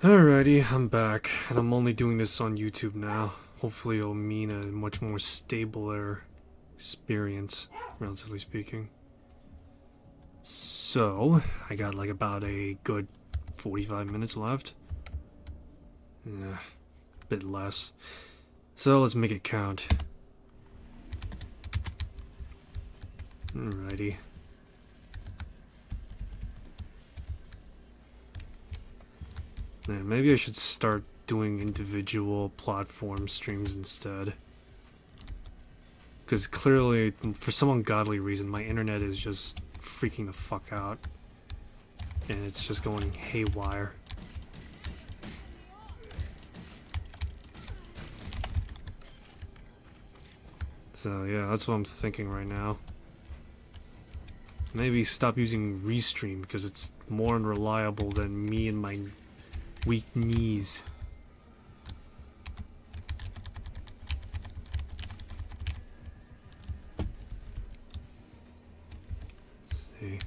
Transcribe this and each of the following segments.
Alrighty, I'm back, and I'm only doing this on YouTube now. Hopefully it'll mean a much more stabler experience, relatively speaking. So, I got like about a good 45 minutes left. Yeah, a bit less. So let's make it count. Alrighty. Yeah, maybe I should start doing individual platform streams instead. Because clearly, for some ungodly reason, my internet is just freaking the fuck out. And it's just going haywire. So yeah, that's what I'm thinking right now. Maybe stop using Restream because it's more unreliable than me and my weak knees. Let's see.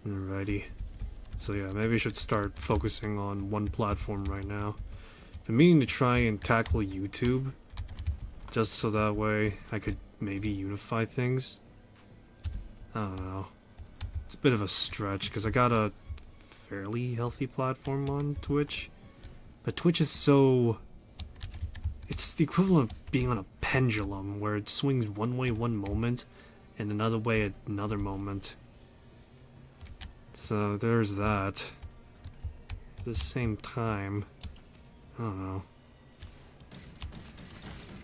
Alrighty. So yeah, maybe I should start focusing on one platform right now. I'm meaning to try and tackle YouTube, just so that way I could maybe unify things. I don't know. It's a bit of a stretch, because I got a fairly healthy platform on Twitch. But Twitch is so... It's the equivalent of being on a pendulum, where it swings one way one moment, and another way at another moment. So there's that. At the same time, I don't know.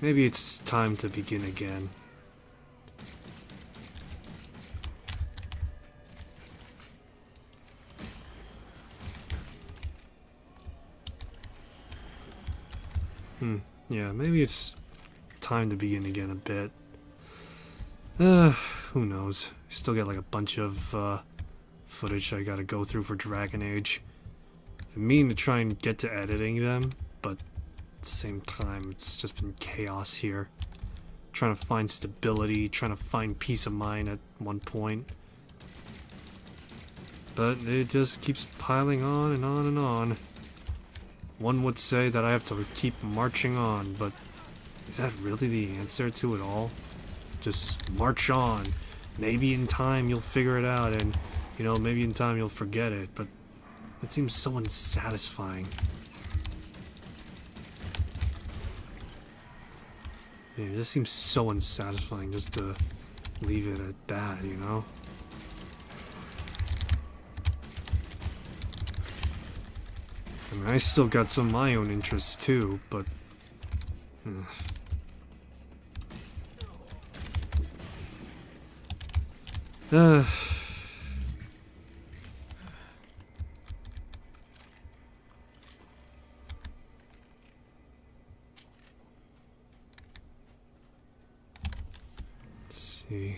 Maybe it's time to begin again. Yeah, maybe it's time to begin again a bit. Who knows? I still got like a bunch of footage I gotta go through for Dragon Age. I mean to try and get to editing them, but at the same time, it's just been chaos here. Trying to find stability, trying to find peace of mind at one point. But it just keeps piling on and on and on. One would say that I have to keep marching on, but is that really the answer to it all? Just march on. Maybe in time you'll figure it out, and, you know, maybe in time you'll forget it, but it seems so unsatisfying. Yeah, it just seems so unsatisfying just to leave it at that, you know? I mean, I still got some of my own interests too, but... Let's see.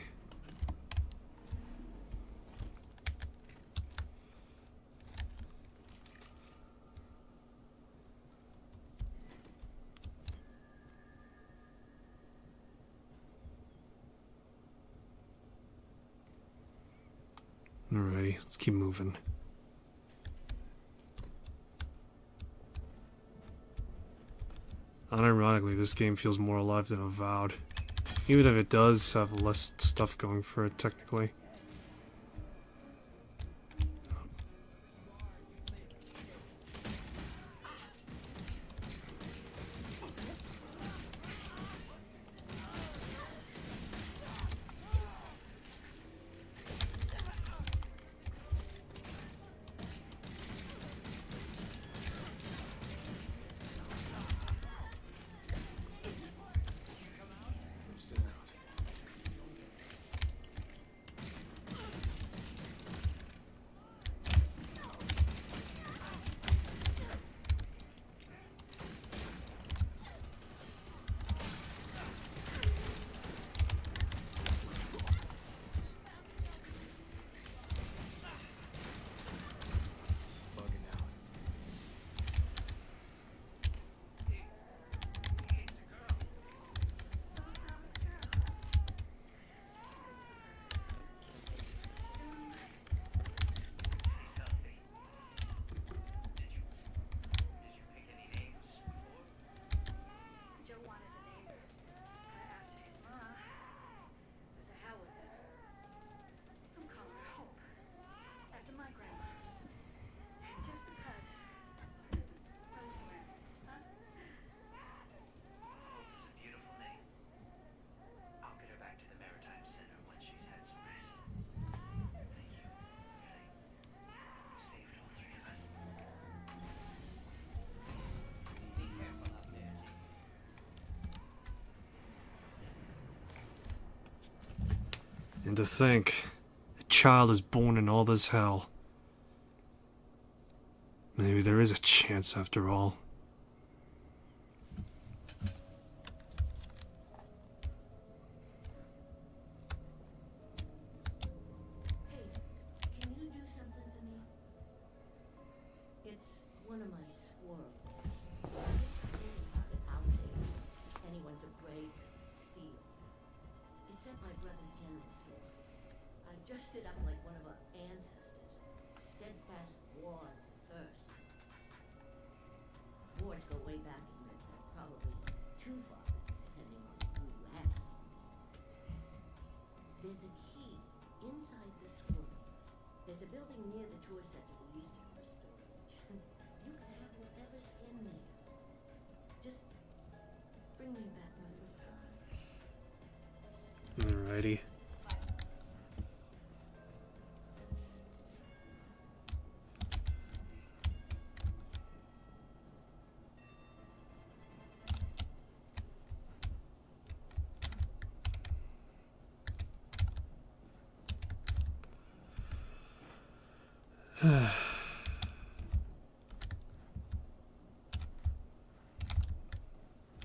Alrighty, let's keep moving. Unironically, this game feels more alive than Avowed. Even if it does have less stuff going for it, technically. And to think, a child is born in all this hell. Maybe there is a chance after all. Hey, can you do something for me? It's one of my squirrels. Out there. Anyone to break, steal. It's at my brother's general store. I dressed it up like one of our ancestors. Steadfast war first. Wars go way back in Redfall, probably too far, depending on who you ask. There's a key inside the squirrel. There's a building near the tour center we used it for storage. You can have whatever's in there. Just bring me back my little guy. Alrighty.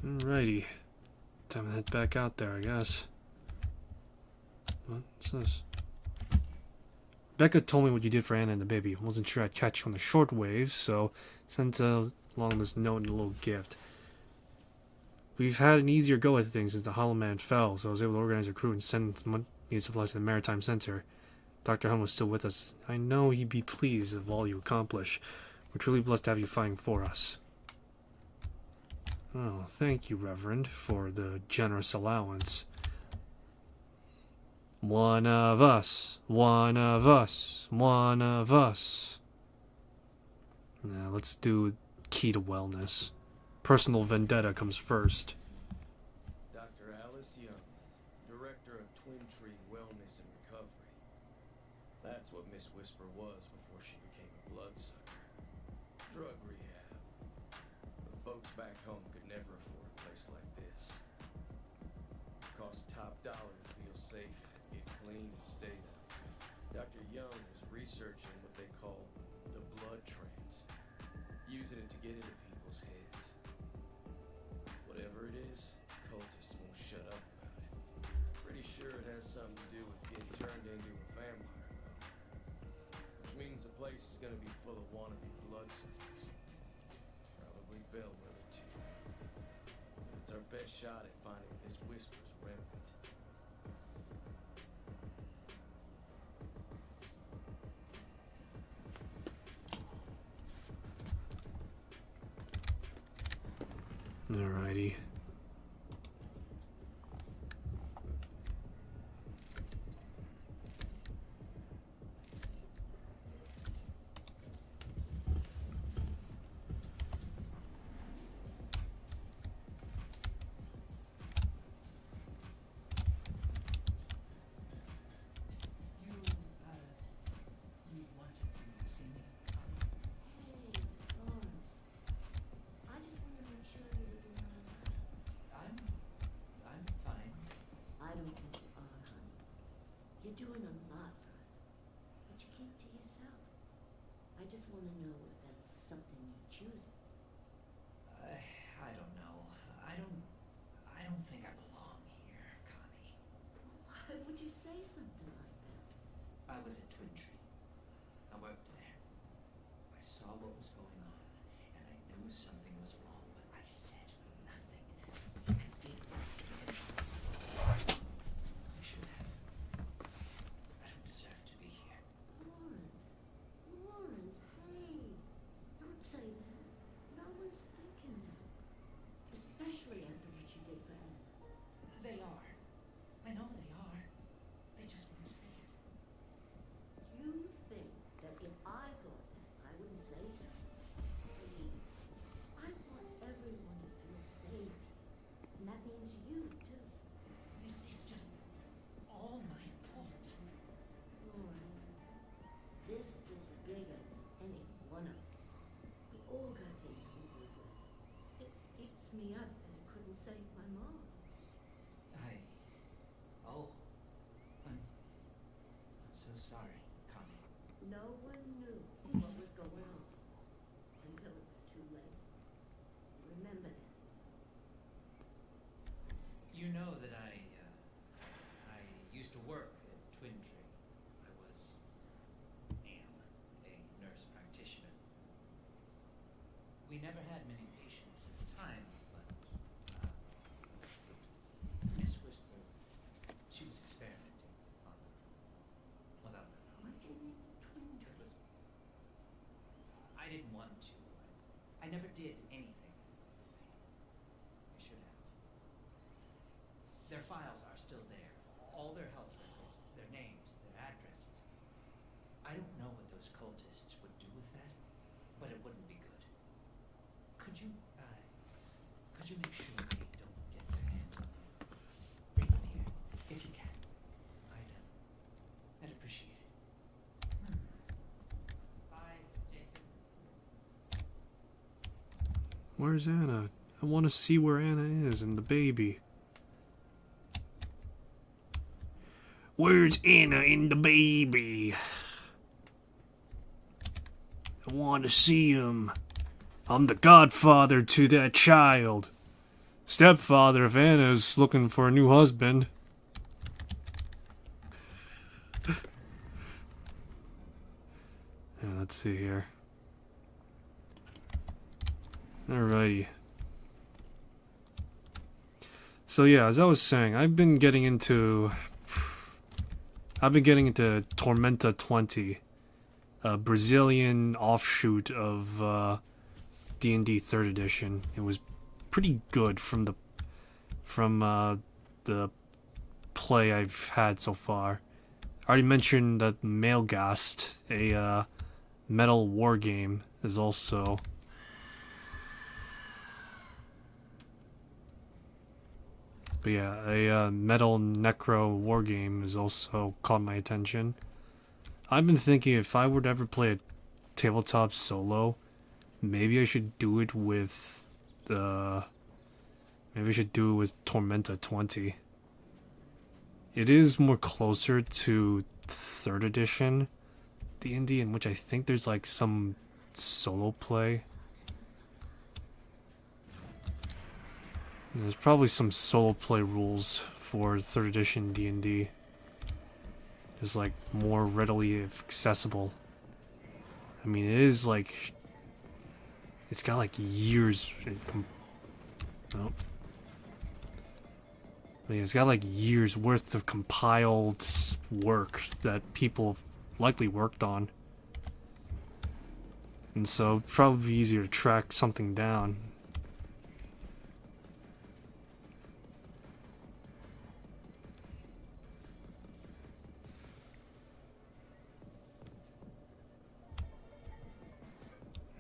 Alrighty. Time to head back out there, I guess. What's this? Becca told me what you did for Anna and the baby. Wasn't sure I'd catch you on the shortwave, so sent along this note and a little gift. We've had an easier go at things since the Hollow Man fell, so I was able to organize a crew and send needed supplies to the Maritime Center. Dr. Hunt was still with us. I know he'd be pleased of all you accomplish. We're truly blessed to have you fighting for us. Oh, thank you, Reverend, for the generous allowance. One of us. One of us. One of us. Now, let's do key to wellness. Personal vendetta comes first. Dr. Alice Young, Director of Twin Tree Wellness and Recovery. That's what Miss Whisper was before she became a bloodsucker. Drug rehab. The folks back home could never afford a place like this. Costs top dollar to feel safe, get clean, and stay there. Dr. Young is researching what they call the blood trance, using it to get into people's heads. Whatever it is, cultists won't shut up about it. Pretty sure it has something to do with getting turned into a vampire, though. Which means the place is gonna be full of wannabe bloodsuckers. Probably Bellwether, too. It's our best shot at finding Miss Whisper's remnant. Alrighty. You wanted to see me? Hey, Lawrence. I just want to make sure you're doing all right. I'm fine. I don't think you are, honey. You're doing a lot for us, but you keep to yourself. I just want to know if that's something you're choosing. I don't know. I don't think I belong here, Connie. Why would you say something like that? I was at Twin Tree. I worked there. I saw what was going on, and I knew something was wrong, but I said nothing. I did what I did. I should have. I don't deserve to be here. Lawrence, hey, don't say that. No one's thinking that. Especially after what you did for Anna. They are. I know they are. They just won't say it. You think that if I thought that, I wouldn't say so? Please. I so sorry, Connie. No one knew what was going on until it was too late. Remember that. You know that I used to work at Twin Tree. I am a nurse practitioner. We never had many patients at the time, but Miss Whisper, she was experimenting on them. Without them. Why didn't you Twin It Tree? was. I didn't want to. I never did anything. I should have. Their files are still there. All their health records, their names, their addresses. I don't know what those cultists would do with that, but it wouldn't be good. Could you make sure they don't get their hands on them? Bring them here, if you can. I'd appreciate it. Bye, Jacob. Where's Anna? I want to see where Anna is and the baby. Where's Anna and the baby? I want to see him. I'm the godfather to that child. Stepfather if Anna's looking for a new husband. Yeah, let's see here. Alrighty. So yeah, as I was saying, I've been getting into Tormenta 20, a Brazilian offshoot of D&D 3rd edition. It was pretty good from the play I've had so far. I already mentioned that Mailgast, a metal war game, is also But yeah, a metal necro war game has also caught my attention. I've been thinking if I were to ever play a tabletop solo, maybe I should do it with Tormenta 20. It is more closer to 3rd edition D&D, in which I think there's like some solo play. There's probably some solo play rules for 3rd edition D&D. It's like more readily accessible. I mean, it is like it's got like years. Oh. Yeah, it's got like years worth of compiled work that people have likely worked on. And so it'd probably be easier to track something down.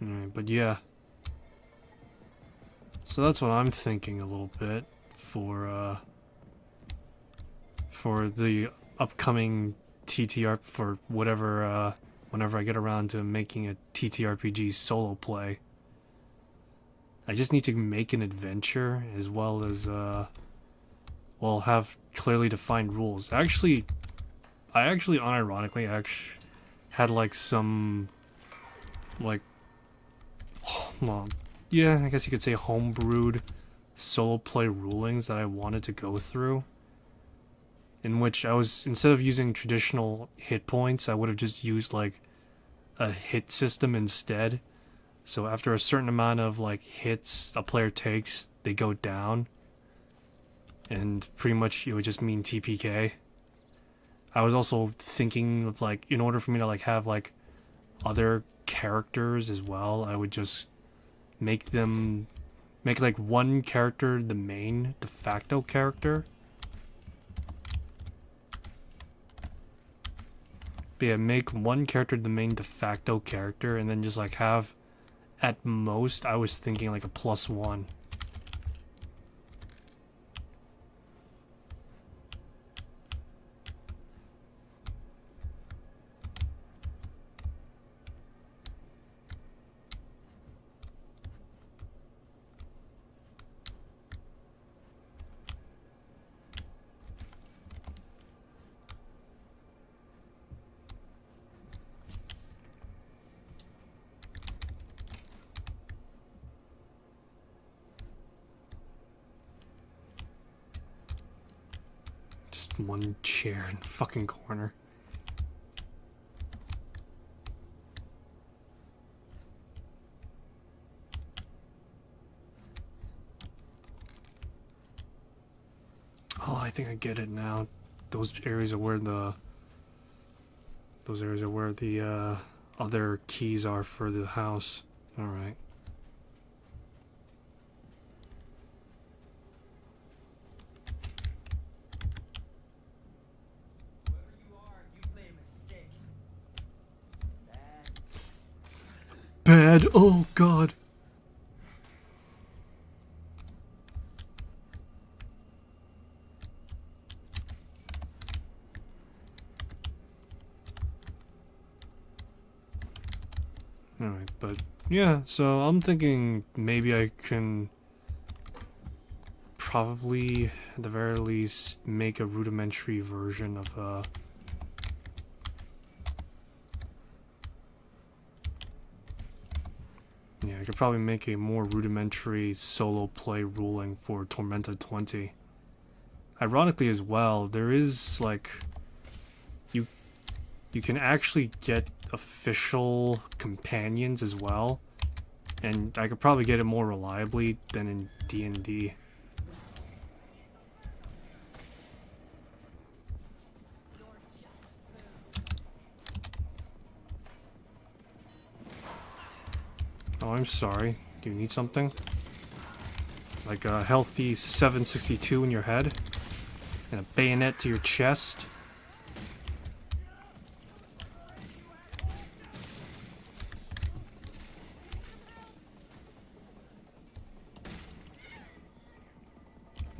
Alright, but yeah. So that's what I'm thinking a little bit for the upcoming TTR, for whatever, whenever I get around to making a TTRPG solo play. I just need to make an adventure as well as, have clearly defined rules. I actually unironically had like some, like, well, yeah, I guess you could say homebrewed solo play rulings that I wanted to go through. In which I was, instead of using traditional hit points, I would have just used like a hit system instead. So after a certain amount of like hits a player takes, they go down. And pretty much it would just mean TPK. I was also thinking of like, in order for me to like have like other characters as well, I would just make like one character the main de facto character. But yeah, make one character the main de facto character, and then just like have, at most, I was thinking like a +1. one chair in the fucking corner. Oh, I think I get it now. Those areas are where the other keys are for the house. All right. Whoever you are, you've made a mistake. Bad. Oh God. Alright, but yeah, so I'm thinking maybe I can probably, at the very least, make a rudimentary version of yeah, I could probably make a more rudimentary solo play ruling for Tormenta 20. Ironically as well, there is like you can actually get official companions as well, and I could probably get it more reliably than in D&D. Oh, I'm sorry. Do you need something? Like a healthy 762 in your head? And a bayonet to your chest?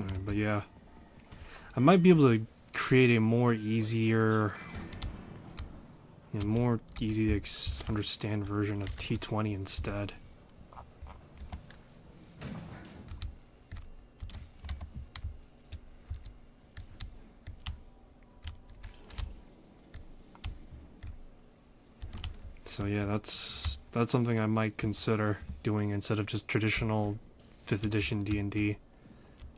Alright, but yeah. I might be able to create a more easier... more easy to understand version of T20 instead. So yeah, that's something I might consider doing instead of just traditional 5th edition D&D.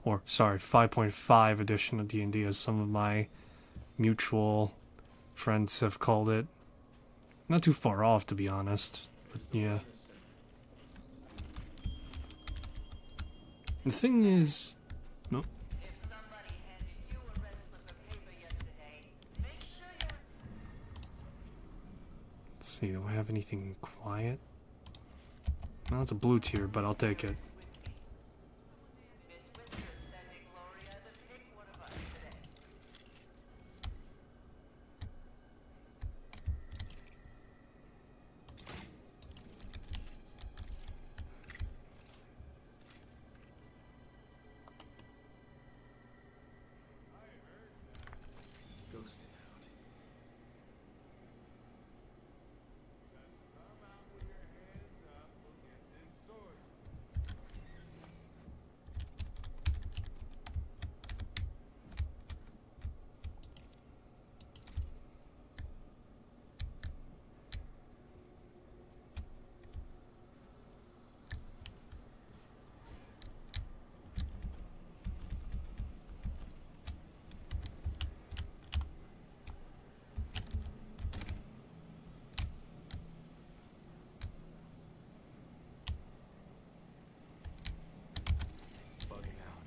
Or, sorry, 5.5 edition of D&D, as some of my mutual friends have called it. Not too far off, to be honest. But yeah. The thing is... No. If somebody handed you a red slip of paper yesterday, make sure you're... Let's see, do I have anything quiet? No, it's a blue tier, but I'll take it. Miss Whisper's sending Gloria to pick one of us today. Ghosted out. Bugging out.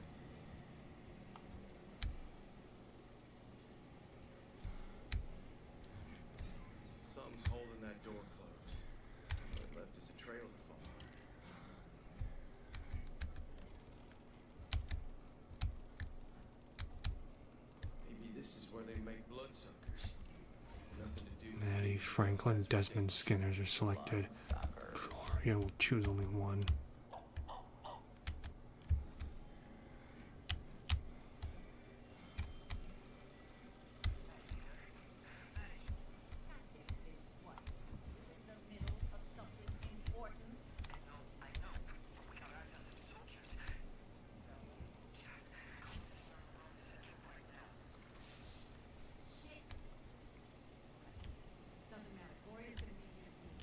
Something's holding that door closed. All it left is a trail to follow. Maybe this is where they make bloodsuckers. Nothing to do. Maddie, Franklin, Desmond, Skinners are selected. Gloria will choose only one. It's what? In the middle of something important? I know. We got access to soldiers. Shit. Doesn't matter. Gloria's gonna be useful.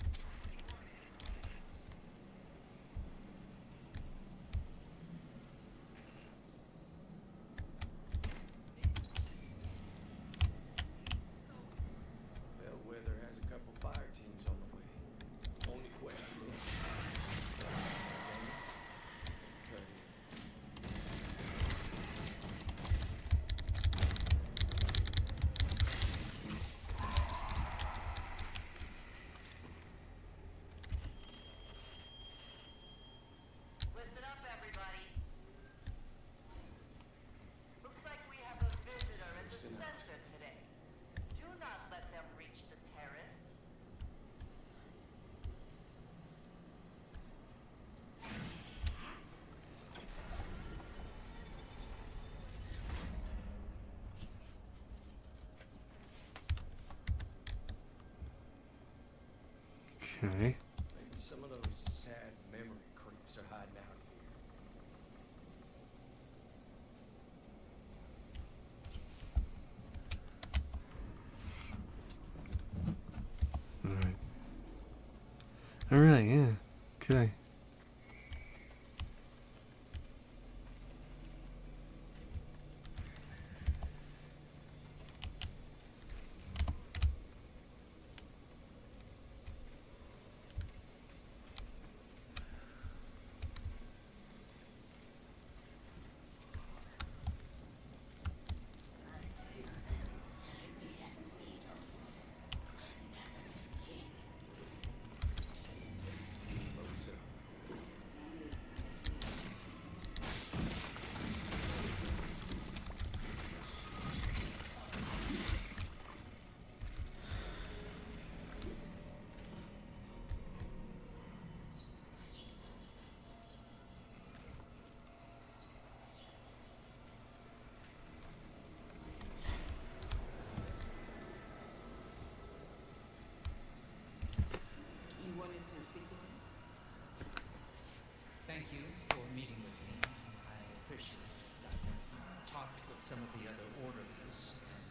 Okay. Maybe some of those sad memory creeps are hiding out here. Alright. Alright, yeah. Okay. Loads of You wanted to speak with me? Thank you for meeting with me. I appreciate it. I've talked with some of the other orderlies, and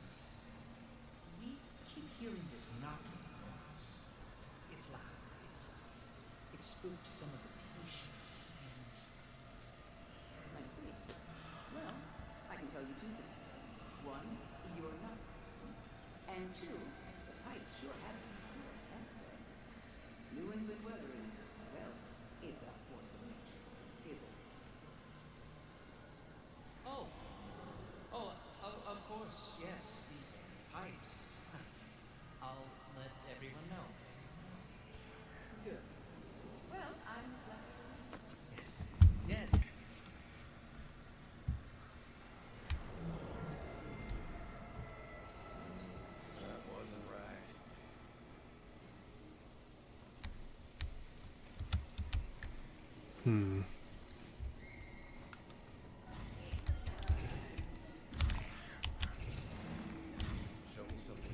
we keep hearing this knocking noise. It's loud. It spooks some of the patients, and I see. Well, I can tell you two things. One, you're not crazy. And two, the pipes sure have been poor, haven't they? New England weather is, well, it's a force of nature, is it? oh, of course, yes, the pipes. I'll let everyone know. Good. Well, I'm glad. Yes, yes. that wasn't right. Hmm. Show me something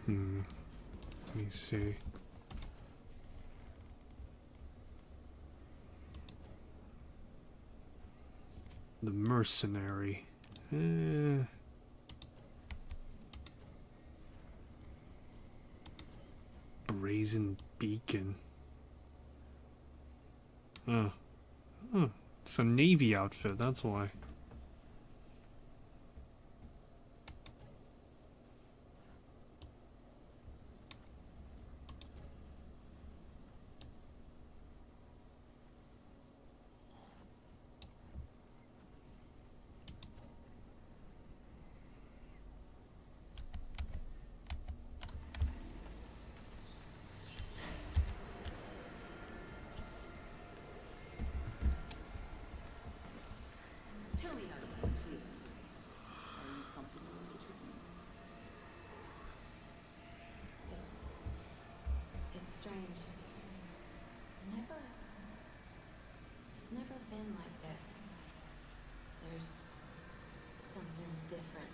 Hmm. Let me see. The mercenary. Brazen beacon. Oh. Oh. It's a navy outfit, that's why. Tell me how you feel, please. Are you comfortable with the treatment? It's strange. Never. It's never been like this. There's something different.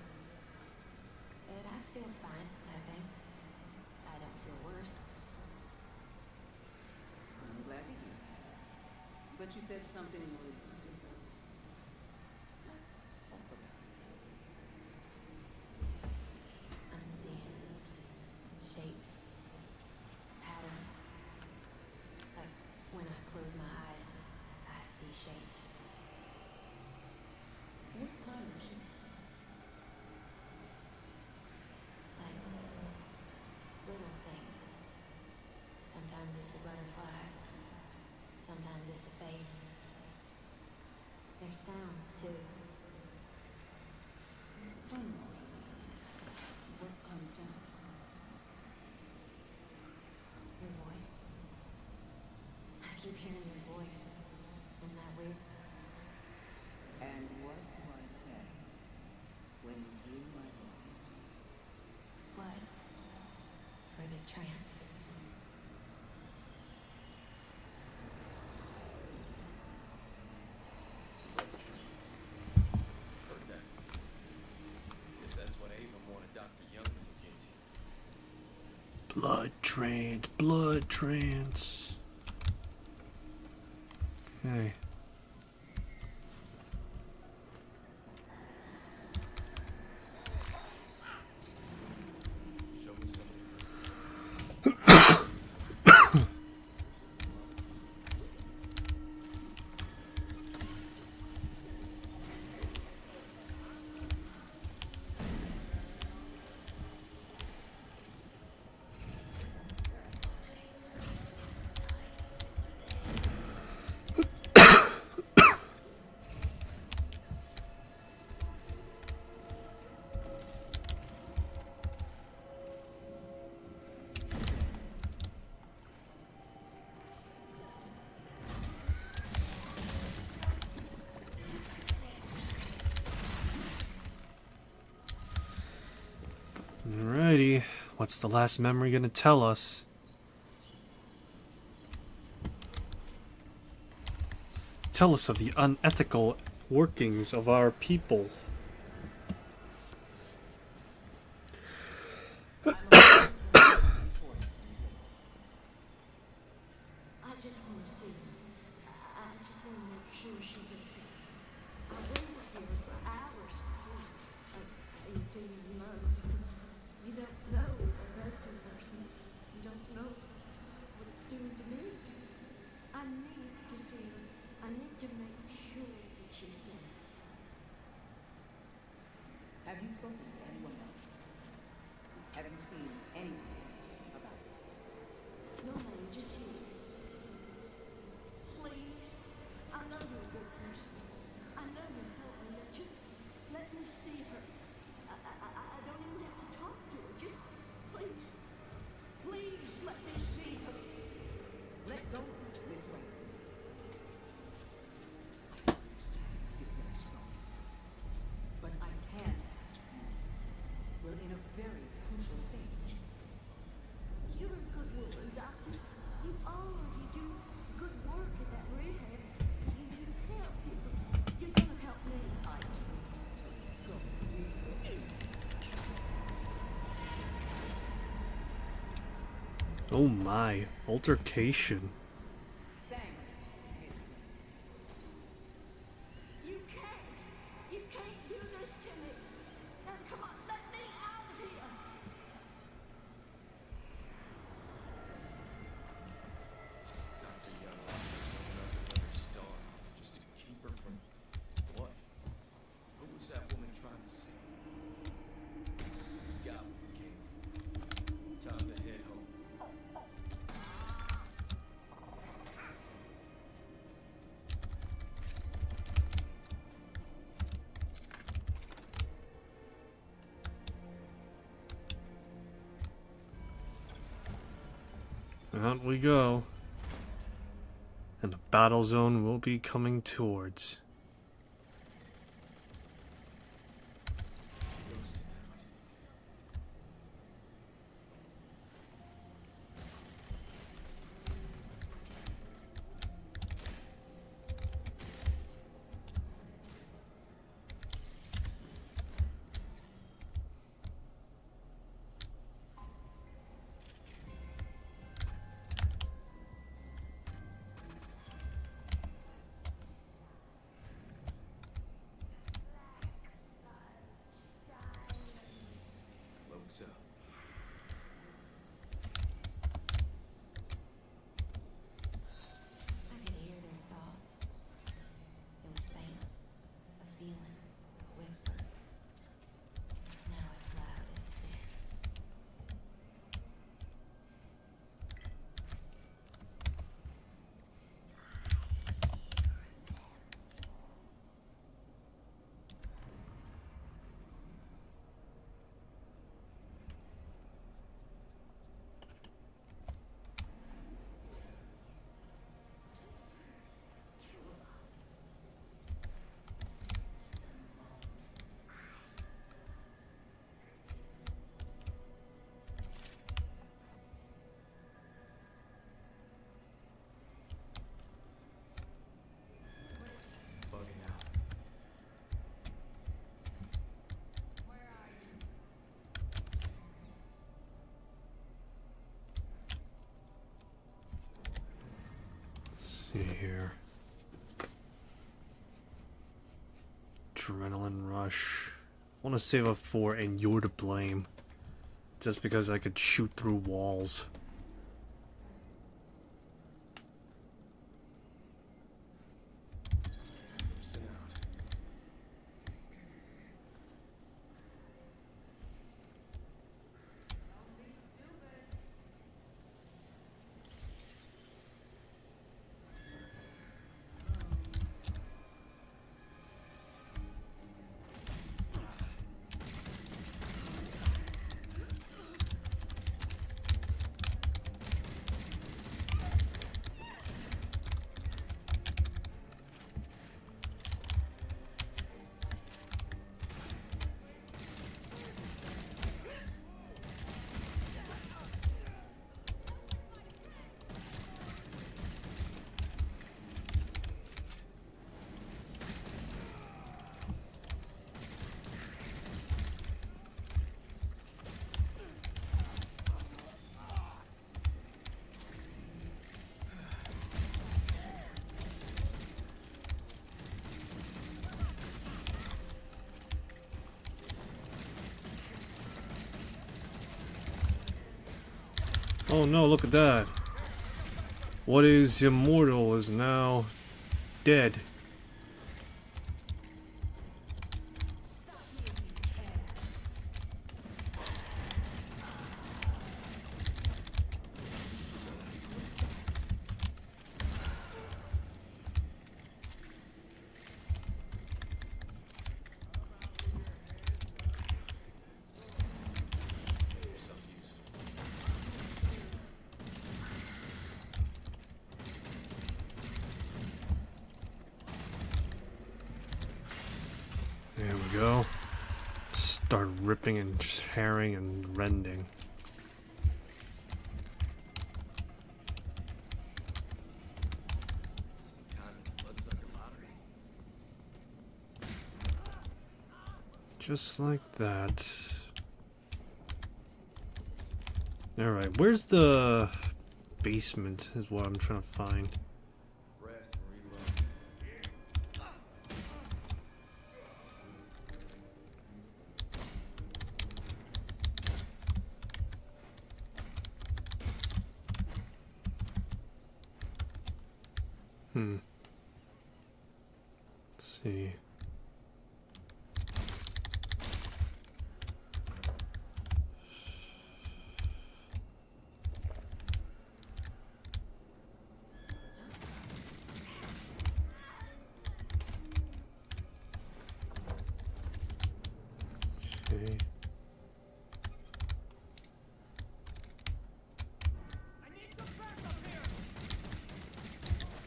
But I feel fine, I think. I don't feel worse. I'm glad to hear. But you said something was different. Let's talk about it. I'm seeing shapes, patterns. Like when I close my eyes, I see shapes. What kind of shape? Like little things. Sometimes it's a butterfly. Sometimes it's a face. There's sounds too. Tell me more. What kind of sound? Your voice. I keep hearing your voice. Isn't that weird? And what do I say when you hear my voice? trance, blood trance. Okay. Show me something. Alrighty, what's the last memory gonna tell us? Tell us of the unethical workings of our people. I just want to see her. I just want to make sure she's okay. I've been here for hours to see her. 18 months. You don't know a resting person. You don't know what it's doing to me. I need to see her. I need to make sure that she's safe. Have you spoken to anyone else? Have you seen anyone else about this? No, ma'am, just you. Please. I know you're a good person. I know you'll help me, but just let me see her. I don't even have to talk to her. Just please. Please let me see her. Let go of her this way. I understand you feel very strong, but I can't have you. We're in a very crucial stage. You're a good woman, doctor. You already do good work at that rehab. You help people. You're gonna help me. I told you to go. Oh my, altercation. Thank you. You can't. You can't do this to me. Now come on, let me out of here. Dr. Young just opened up another star just to keep her from what? Who was that woman trying to save? We got what we came for. Time to head home. Out we go. And the battle zone will be coming towards. Ghosted out. see here. Adrenaline rush. I want to save up for and you're to blame. Just because I could shoot through walls. Oh no, look at that. What is immortal is now dead. There we go. Start ripping and tearing and rending. Some kind of bloodsucker lottery. Just like that. Alright, where's the basement is what I'm trying to find. Rest and reload. Let's see. Okay.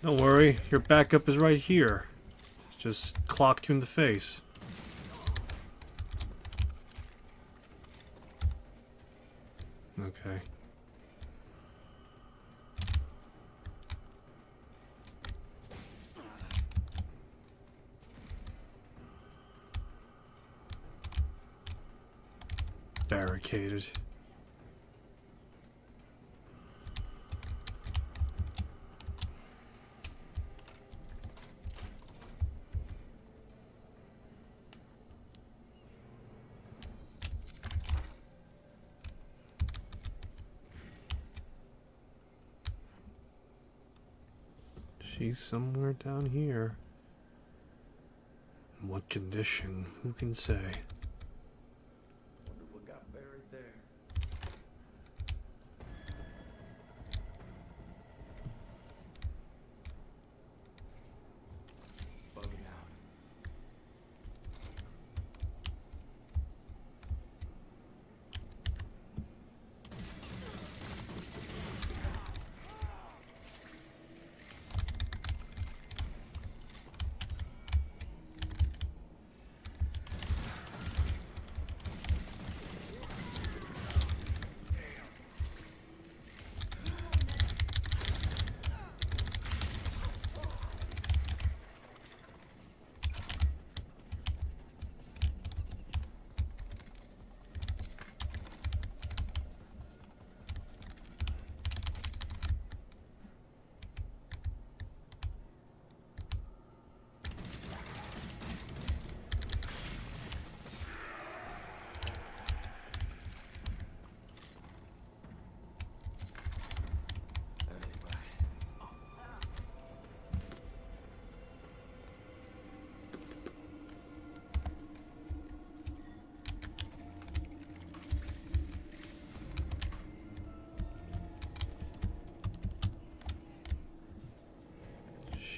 Don't worry, your backup is right here. Just clocked you in the face. Okay. Barricaded. She's somewhere down here. In what condition? Who can say? Wonder what got buried there. Bugging out.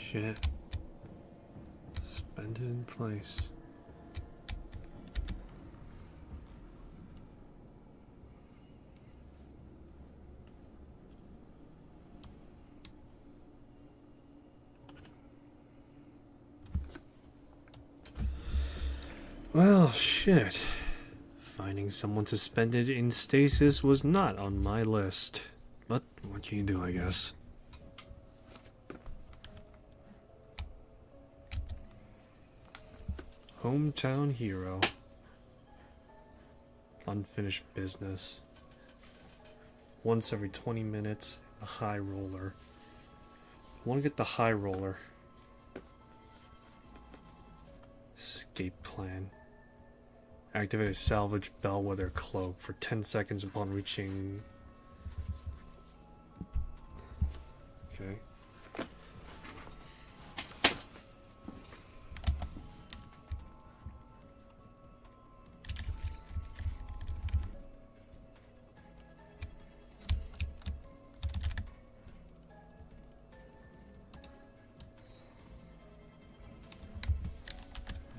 Shit. Suspended in place. Well, shit. Finding someone suspended in stasis was not on my list. But what can you do, I guess? Hometown hero. Unfinished business. Once every 20 minutes, a high roller. I want to get the high roller. Escape plan. Activate a salvage bellwether cloak for 10 seconds upon reaching... Okay.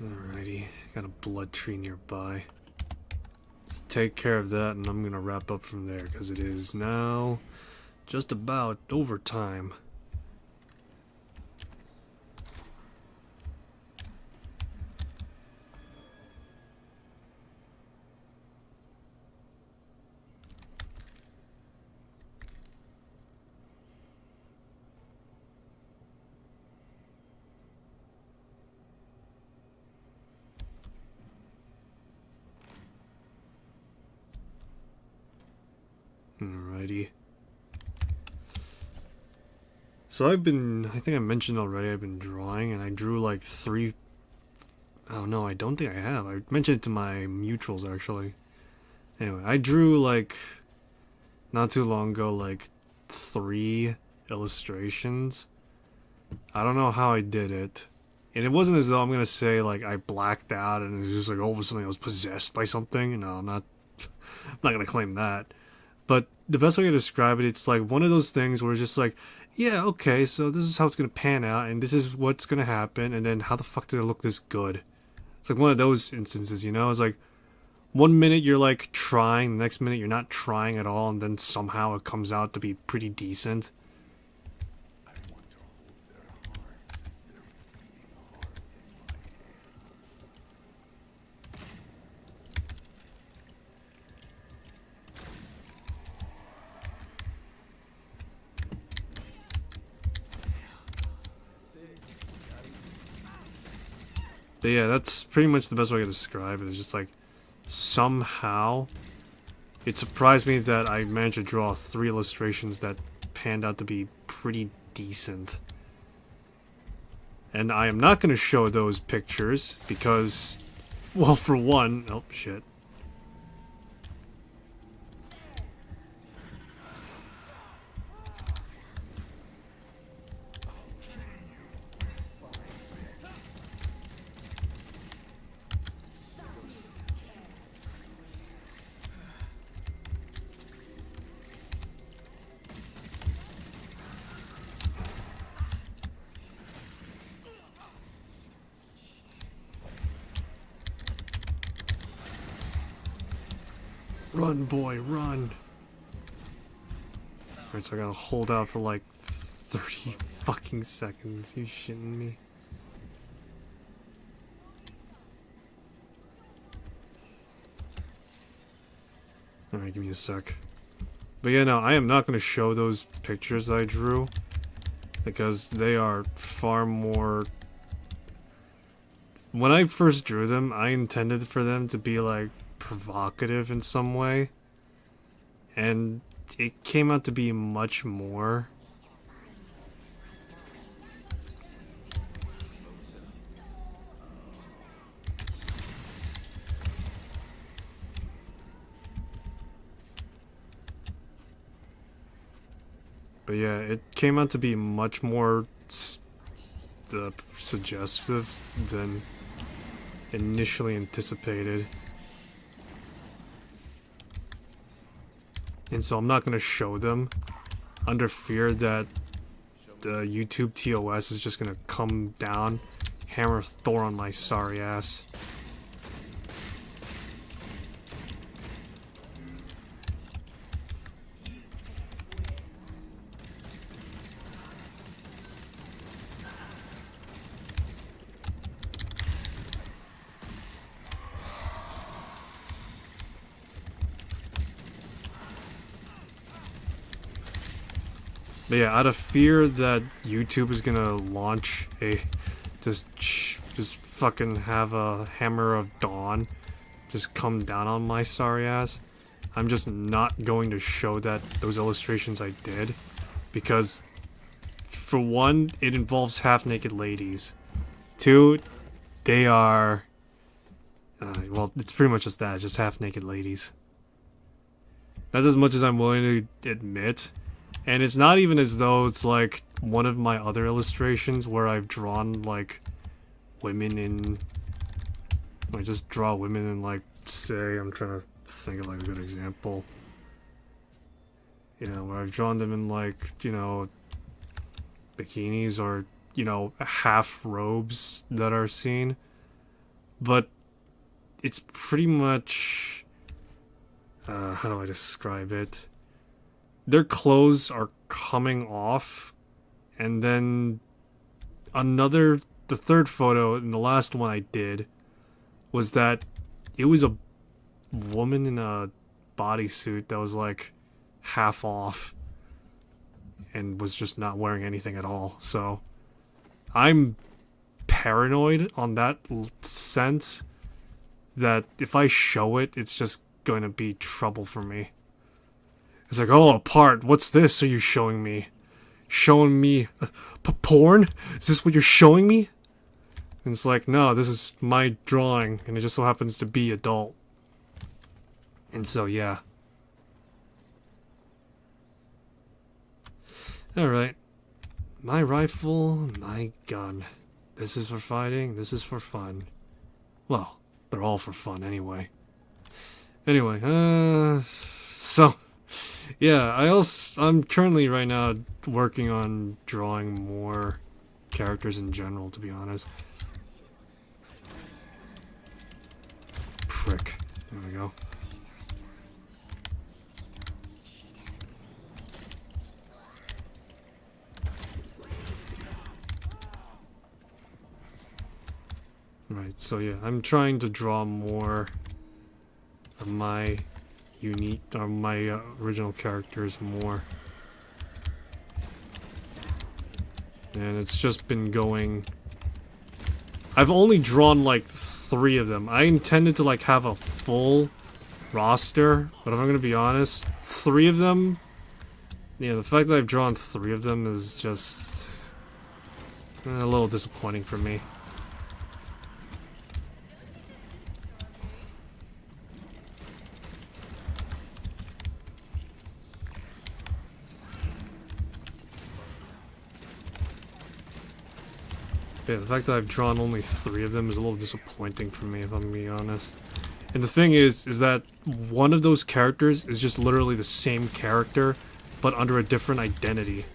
Alrighty, got a blood tree nearby. Let's take care of that, and I'm gonna wrap up from there, because it is now just about overtime. Alrighty. So I think I mentioned already, I've been drawing, and I drew like 3... Oh no, I don't think I have. I mentioned it to my mutuals, actually. Anyway, I drew like, not too long ago, like 3 illustrations. I don't know how I did it. And it wasn't as though I'm gonna say like I blacked out and it was just like all of a sudden I was possessed by something. No, I'm not gonna claim that. But the best way to describe it, it's like one of those things where it's just like, yeah, okay, so this is how it's going to pan out, and this is what's going to happen, and then how the fuck did it look this good? It's like one of those instances, you know? It's like, one minute you're like trying, the next minute you're not trying at all, and then somehow it comes out to be pretty decent. But yeah, that's pretty much the best way to describe it. It's just like, somehow, it surprised me that I managed to draw 3 illustrations that panned out to be pretty decent. And I am not going to show those pictures because, well, for one... Oh, shit. Run, boy, run. Alright, so I gotta hold out for like 30 fucking seconds. You shitting me? Alright, give me a sec. But yeah, no, I am not gonna show those pictures that I drew, because they are far more... When I first drew them, I intended for them to be like provocative in some way, and it came out to be much more. But yeah, it came out to be much more suggestive than initially anticipated. And so I'm not going to show them under fear that the YouTube TOS is just gonna come down, hammer Thor on my sorry ass. But yeah, out of fear that YouTube is gonna launch a just fucking have a hammer of dawn just come down on my sorry ass, I'm just not going to show those illustrations I did, because for one, it involves half-naked ladies. Two, they are well, it's pretty much just that, it's just half-naked ladies. That's as much as I'm willing to admit. And it's not even as though it's like one of my other illustrations where I've drawn like women in, I just draw women in, like, say, I'm trying to think of like a good example. You know, where I've drawn them in like, you know, bikinis or, you know, half robes that are seen. But it's pretty much, how do I describe it? Their clothes are coming off, and then the third photo, and the last one I did, was that it was a woman in a bodysuit that was like half off, and was just not wearing anything at all. So, I'm paranoid on that sense, that if I show it, it's just going to be trouble for me. It's like, oh, apart, what's this are you showing me? Showing me porn? Is this what you're showing me? And it's like, no, this is my drawing, and it just so happens to be adult. And so, yeah. Alright. My rifle, my gun. This is for fighting, this is for fun. Well, they're all for fun anyway. Anyway, so... yeah, I'm currently right now working on drawing more characters in general, to be honest. Prick. There we go. Right, so yeah, I'm trying to draw more of my unique, or my original characters more. And it's just been going... I've only drawn like 3 of them. I intended to like have a full roster, but if I'm gonna be honest, 3 of them... yeah, the fact that I've drawn 3 of them is just... a little disappointing for me. Yeah, the fact that I've drawn only 3 of them is a little disappointing for me, if I'm being honest. And the thing is that one of those characters is just literally the same character, but under a different identity.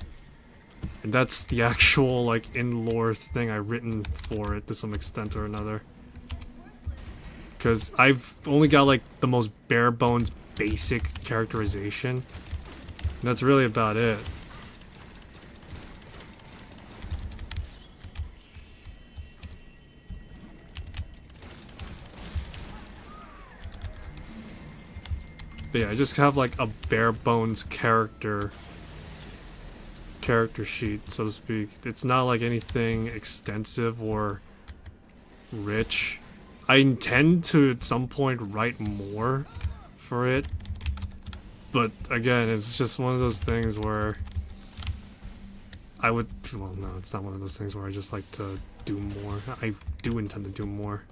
And that's the actual, like, in-lore thing I've written for it to some extent or another. Because I've only got, like, the most bare-bones basic characterization. And that's really about it. But yeah, I just have like a bare bones character sheet, so to speak. It's not like anything extensive or rich. I intend to at some point write more for it, but again, it's just one of those things where I would, well, no, it's not one of those things where I just like to do more. I do intend to do more.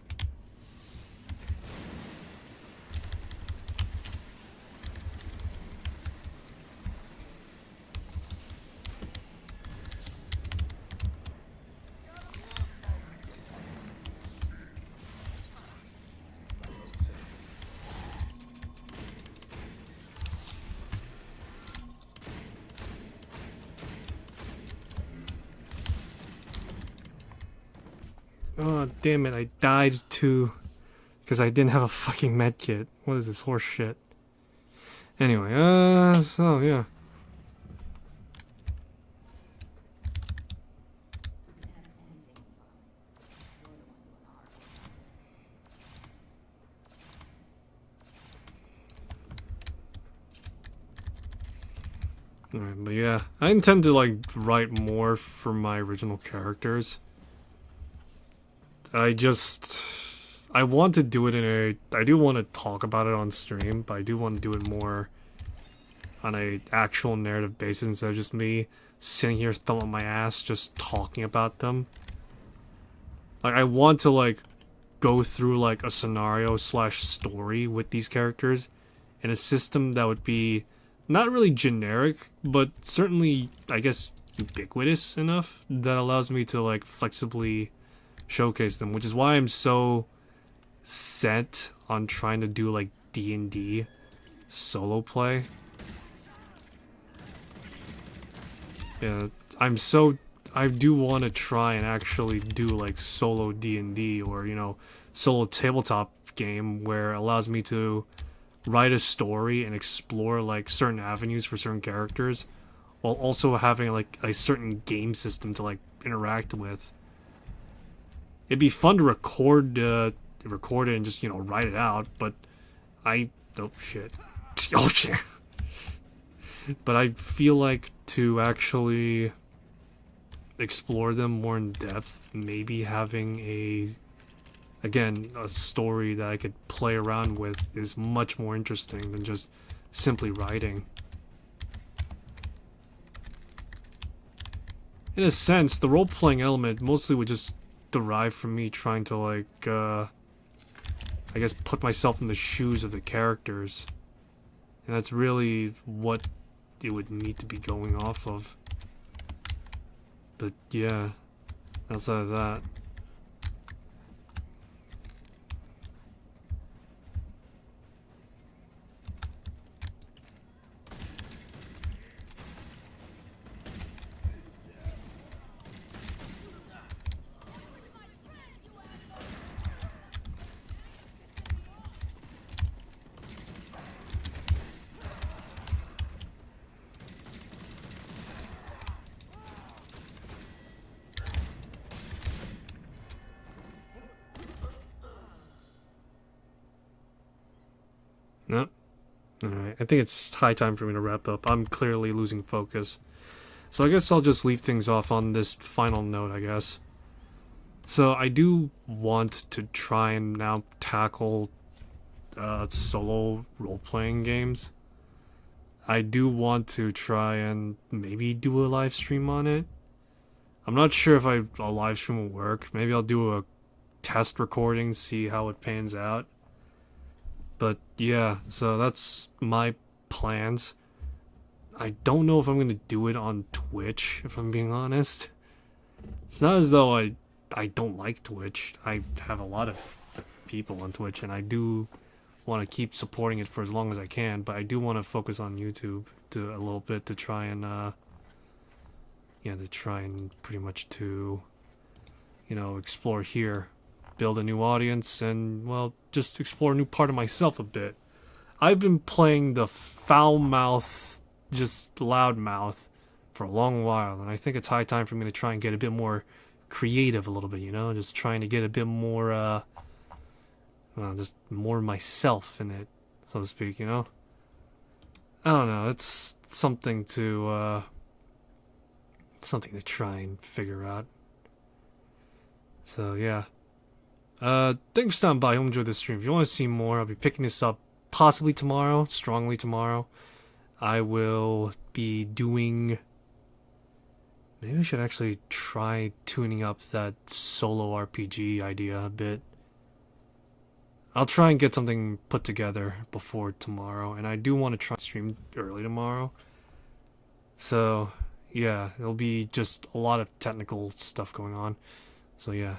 Oh, damn it, I died too. Because I didn't have a fucking medkit. What is this horse shit? Anyway, so yeah. Alright, but yeah, I intend to like write more for my original characters. I want to do it I do want to talk about it on stream, but I do want to do it more on a actual narrative basis instead of just me sitting here thumbing my ass just talking about them. Like, I want to like go through like a scenario / story with these characters in a system that would be not really generic, but certainly, I guess, ubiquitous enough that allows me to like flexibly showcase them, which is why I'm so set on trying to do like D&D solo play. Yeah, I do want to try and actually do like solo D&D or, you know, solo tabletop game where it allows me to write a story and explore like certain avenues for certain characters while also having like a certain game system to like interact with. It'd be fun to record it and just, you know, write it out, but oh shit. Oh shit. But I feel like to actually explore them more in depth, maybe having a story that I could play around with is much more interesting than just simply writing. In a sense, the role-playing element mostly would just derive from me trying to, like, I guess put myself in the shoes of the characters. And that's really what it would need to be going off of. But yeah, outside of that. Nope. Alright, I think it's high time for me to wrap up. I'm clearly losing focus. So I guess I'll just leave things off on this final note, I guess. So I do want to try and now tackle solo role-playing games. I do want to try and maybe do a live stream on it. I'm not sure if a live stream will work. Maybe I'll do a test recording, see how it pans out. But yeah, so that's my plans. I don't know if I'm going to do it on Twitch, if I'm being honest. It's not as though I don't like Twitch. I have a lot of people on Twitch, and I do want to keep supporting it for as long as I can, but I do want to focus on YouTube a little bit to try and, pretty much to, you know, explore here. Build a new audience and, well, just explore a new part of myself a bit. I've been playing the foul mouth, just loud mouth for a long while, and I think it's high time for me to try and get a bit more creative a little bit, you know, just trying to get a bit more, just more myself in it, so to speak, you know? I don't know, it's something to try and figure out. So, yeah. Thanks for stopping by. I hope you enjoyed this stream. If you want to see more, I'll be picking this up possibly tomorrow, strongly tomorrow. I will be doing... Maybe I should actually try tuning up that solo RPG idea a bit. I'll try and get something put together before tomorrow, and I do want to try and stream early tomorrow. So, yeah, it'll be just a lot of technical stuff going on. So, yeah.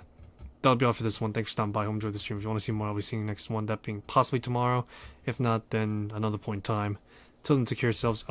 That'll be all for this one. Thanks for stopping by. I hope you enjoyed the stream. If you want to see more, I'll be seeing the next one, that being possibly tomorrow. If not, then another point in time. Till then, take care of yourselves.